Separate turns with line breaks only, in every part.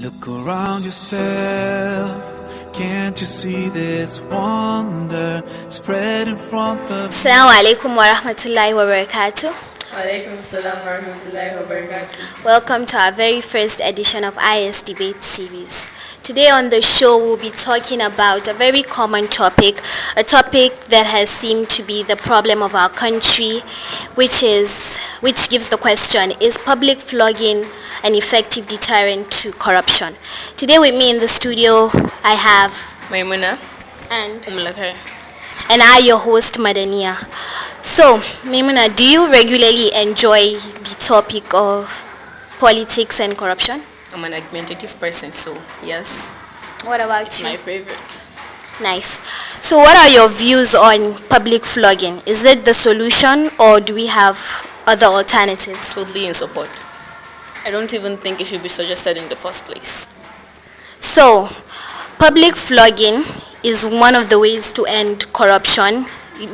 Look around yourself. Can't you see this wonder spread in front of you?
Assalamu alaikum wa rahmatullahi wa barakatuh.
Walaikum salam wa rahmatullahi wa barakatuh.
Welcome to our very first edition of IS Debate Series. Today on the show we'll be talking about a very common topic, a topic that has seemed to be the problem of our country, which gives the question, is public flogging an effective deterrent to corruption? Today with me in the studio I have
Maimuna
and
Umlakar.
I, your host, Madania. So, Maimuna, do you regularly enjoy the topic of politics and corruption?
I'm an argumentative person, so yes,
What about
it's
you?
my favorite.
Nice. So, what are your views on public flogging? Is it the solution, or do we have other alternatives?
Totally in support. I don't even think it should be suggested in the first place.
So, public flogging is one of the ways to end corruption.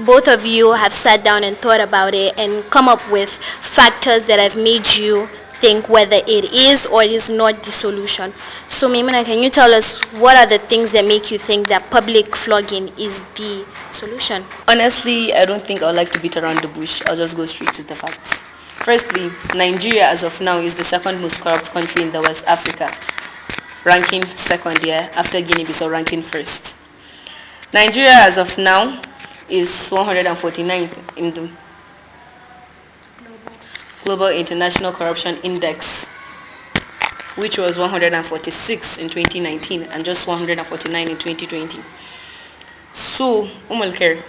Both of you have sat down and thought about it and come up with factors that have made you think whether it is or is not the solution. So Maimuna, can you tell us what are the things that make you think that public flogging is the solution?
Honestly, I don't think I would like to beat around the bush. I'll just go straight to the facts. Firstly, Nigeria as of now is the second most corrupt country in the West Africa, ranking second, after Guinea-Bissau ranking first. Nigeria as of now is 149th in the Global International Corruption Index, which was 146 in 2019 and just 149 in 2020. So, Umalker,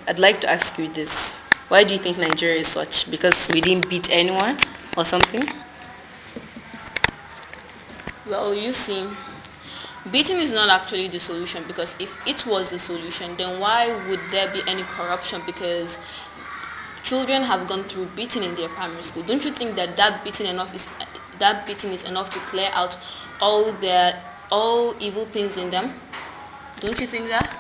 I'd like to ask you this. Why do you think Nigeria is such? Because we didn't beat anyone or something?
Well, you see, beating is not actually the solution, because if it was the solution, then why would there be any corruption? Because children have gone through beating in their primary school. Don't you think that beating is enough to clear out all evil things in them? Don't you think that?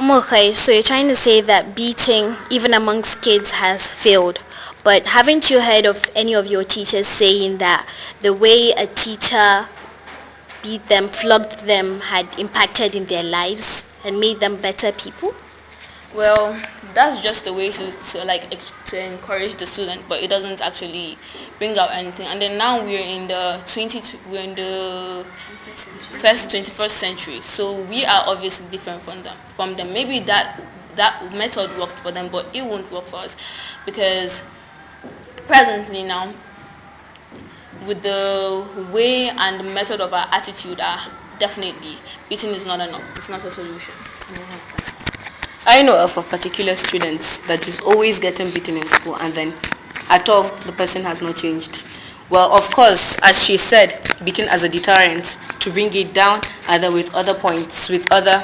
Okay, so you're trying to say that beating, even amongst kids, has failed. But haven't you heard of any of your teachers saying that the way a teacher beat them, flogged them, had impacted in their lives and made them better people?
Well, that's just a way to encourage the student, but it doesn't actually bring out anything. And then now we're in the 21st century, so we are obviously different from them. Maybe that method worked for them, but it won't work for us, because presently now, with the way and method of our attitude, definitely beating is not enough. It's not a solution.
I know of a particular student that is always getting beaten in school, and then at all the person has not changed. Well, of course, as she said, beating as a deterrent to bring it down, and then with other points, with other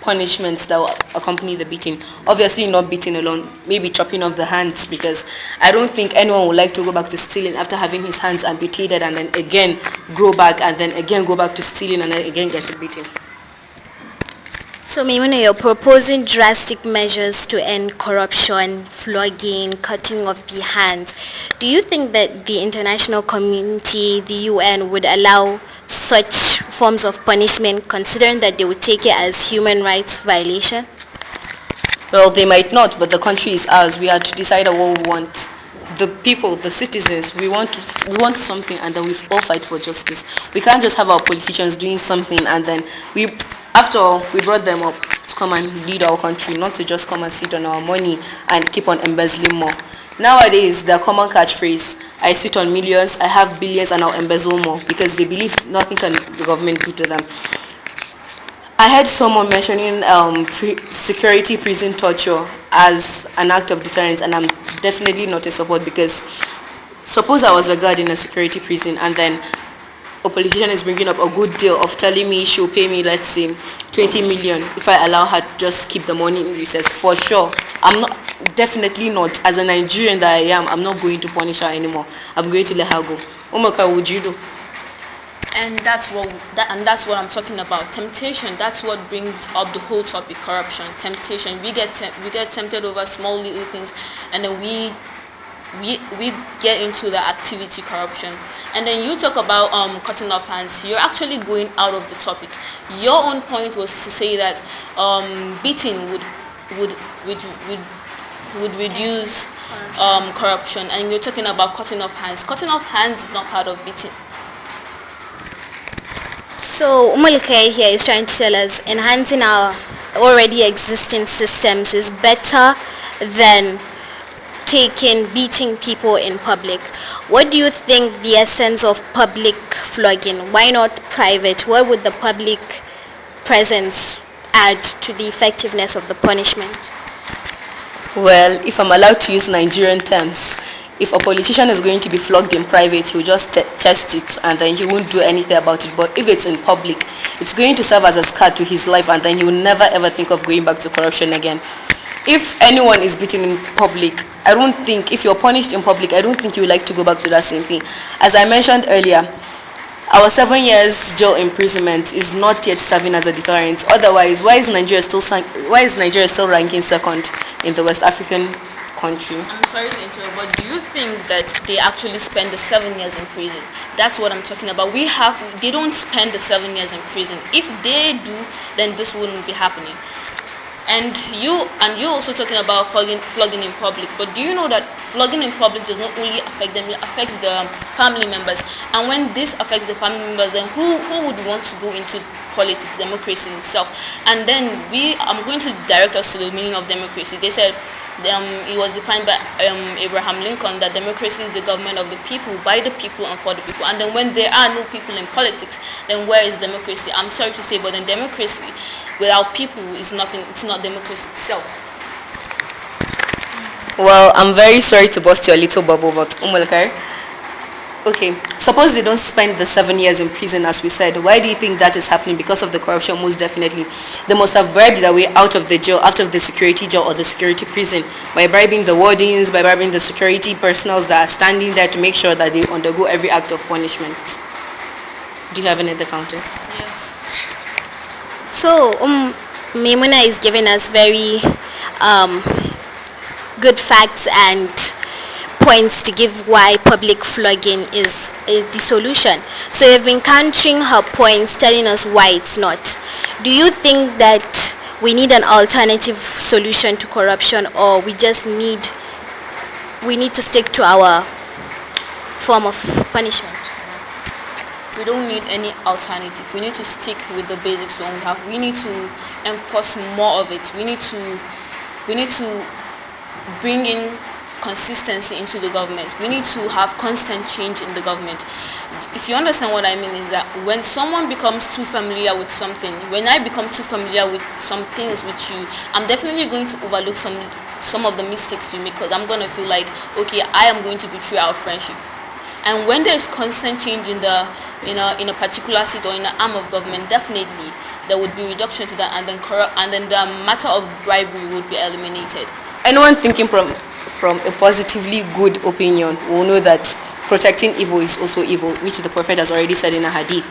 punishments that will accompany the beating. Obviously not beating alone, maybe chopping off the hands, because I don't think anyone would like to go back to stealing after having his hands amputated and then again grow back and then again go back to stealing and then again get beaten.
So Maimuna, you're proposing drastic measures to end corruption, flogging, cutting off the hands. Do you think that the international community, the UN, would allow such forms of punishment, considering that they would take it as human rights violation?
Well, they might not, but the country is ours. We have to decide on what we want. The people, the citizens, we want something, and then we all fight for justice. We can't just have our politicians doing something and then after all, we brought them up to come and lead our country, not to just come and sit on our money and keep on embezzling more. Nowadays, the common catchphrase, I sit on millions, I have billions, and I'll embezzle more, because they believe nothing can the government do to them. I heard someone mentioning security prison torture as an act of deterrence, and I'm definitely not in support, because suppose I was a guard in a security prison and then a politician is bringing up a good deal of telling me she'll pay me, let's say, 20 million if I allow her to just keep the money in recess. For sure, definitely not. As a Nigerian that I am, I'm not going to punish her anymore. I'm going to let her go. Umaka, would you do?
And that's what I'm talking about. Temptation. That's what brings up the whole topic: corruption, temptation. We get tempted over small little things, and then we we get into the activity corruption. And then you talk about cutting off hands. You're actually going out of the topic. Your own point was to say that beating would would reduce corruption, and you're talking about cutting off hands. Cutting off hands is not part of beating.
So Umulkay here is trying to tell us enhancing our already existing systems is better than beating people in public. What do you think the essence of public flogging? Why not private? What would the public presence add to the effectiveness of the punishment?
Well, if I'm allowed to use Nigerian terms, if a politician is going to be flogged in private, he'll just chest it and then he won't do anything about it. But if it's in public, it's going to serve as a scar to his life, and then he will never ever think of going back to corruption again. If anyone is beaten in public, I don't think, if you're punished in public, I don't think you would like to go back to that same thing. As I mentioned earlier, our 7 years jail imprisonment is not yet serving as a deterrent. Otherwise, why is Nigeria still ranking second in the West African country?
I'm sorry to interrupt, but do you think that they actually spend the 7 years in prison? That's what I'm talking about. They don't spend the 7 years in prison. If they do, then this wouldn't be happening. And you're also talking about flogging in public, but do you know that flogging in public does not only affect them, it affects the family members. And when this affects the family members, then who would want to go into politics, democracy itself? And then I'm going to direct us to the meaning of democracy. They said it was defined by Abraham Lincoln that democracy is the government of the people, by the people, and for the people. And then when there are no people in politics, then where is democracy? I'm sorry to say, but then democracy without people is nothing. It's not democracy itself.
Well, I'm very sorry to burst your little bubble, but okay, suppose they don't spend the 7 years in prison, as we said. Why do you think that is happening? Because of the corruption, most definitely. They must have bribed their way out of the jail, out of the security jail or the security prison, by bribing the wardens, by bribing the security personnel that are standing there to make sure that they undergo every act of punishment. Do you have any other counters?
Yes.
So Maimuna is giving us very good facts and points to give why public flogging is the solution. So you've been countering her points, telling us why it's not. Do you think that we need an alternative solution to corruption, or we need to stick to our form of punishment?
We don't need any alternative. We need to stick with the basics one we have. We need to enforce more of it. We need to bring in consistency into the government. We need to have constant change in the government. If you understand what I mean, is that when someone becomes too familiar with something, when I become too familiar with some things with you, I'm definitely going to overlook some of the mistakes you make, because I'm going to feel like, okay, I am going to betray our friendship. And when there's constant change in a particular seat or in an arm of government, definitely there would be reduction to that, and then the matter of bribery would be eliminated.
Anyone thinking from a positively good opinion will know that protecting evil is also evil, which the Prophet has already said in a hadith.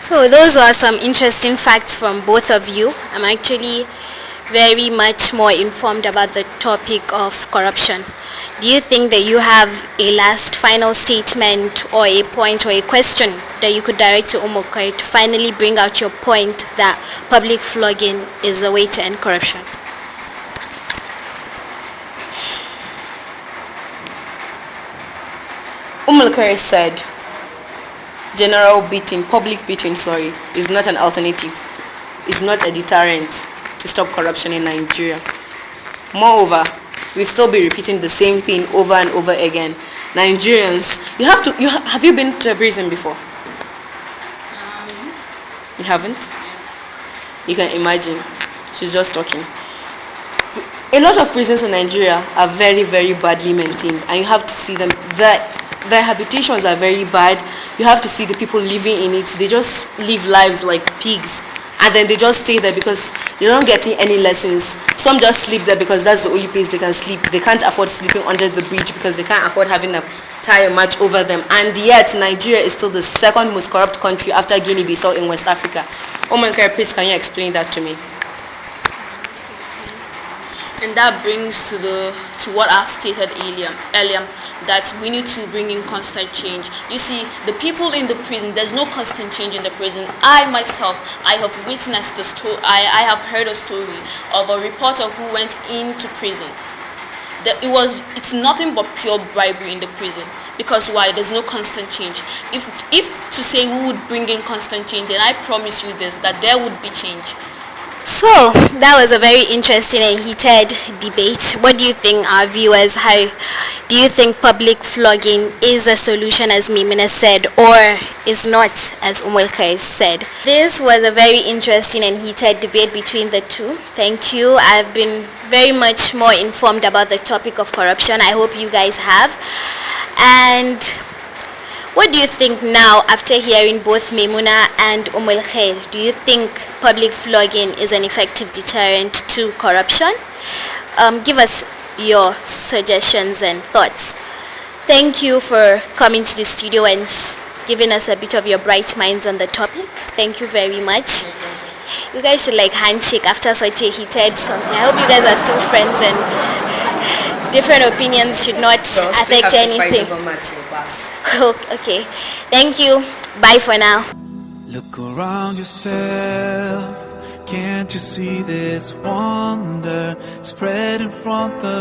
So those are some interesting facts from both of you. I'm actually very much more informed about the topic of corruption. Do you think that you have a last final statement or a point or a question that you could direct to Umukari to finally bring out your point that public flogging is the way to end corruption?
Umulkari said public beating, is not an alternative, is not a deterrent to stop corruption in Nigeria. Moreover, we'll still be repeating the same thing over and over again. Nigerians, have you been to a prison before? You haven't? You can imagine. She's just talking. A lot of prisons in Nigeria are very, very badly maintained, and you have to see them. Their habitations are very bad. You have to see the people living in it. They just live lives like pigs, and then they just stay there because they don't get any lessons. Some just sleep there because that's the only place they can sleep. They can't afford sleeping under the bridge because they can't afford having a tire match over them. And yet Nigeria is still the second most corrupt country after Guinea-Bissau in West Africa. Omankari, please, can you explain that to me?
And that brings to to what I've stated earlier, that we need to bring in constant change. You see, the people in the prison, there's no constant change in the prison. I myself, I have witnessed the story. I have heard a story of a reporter who went into prison. It's nothing but pure bribery in the prison. Because why? There's no constant change. If to say we would bring in constant change, then I promise you this, that there would be change.
So that was a very interesting and heated debate. What do you think, our viewers? How do you think public flogging is a solution, as Mimina said, or is not, as Umulkar said? This was a very interesting and heated debate between the two. Thank you. I've been very much more informed about the topic of corruption. I hope you guys have. And what do you think now, after hearing both Memuna and Khair? Do you think public flogging is an effective deterrent to corruption? Give us your suggestions and thoughts. Thank you for coming to the studio and giving us a bit of your bright minds on the topic. Thank you very much. You guys should like handshake after such a heated something. I hope you guys are still friends and different opinions should not affect anything. Okay, thank you. Bye for now.
Look around yourself. Can't you see this wonder spread in front of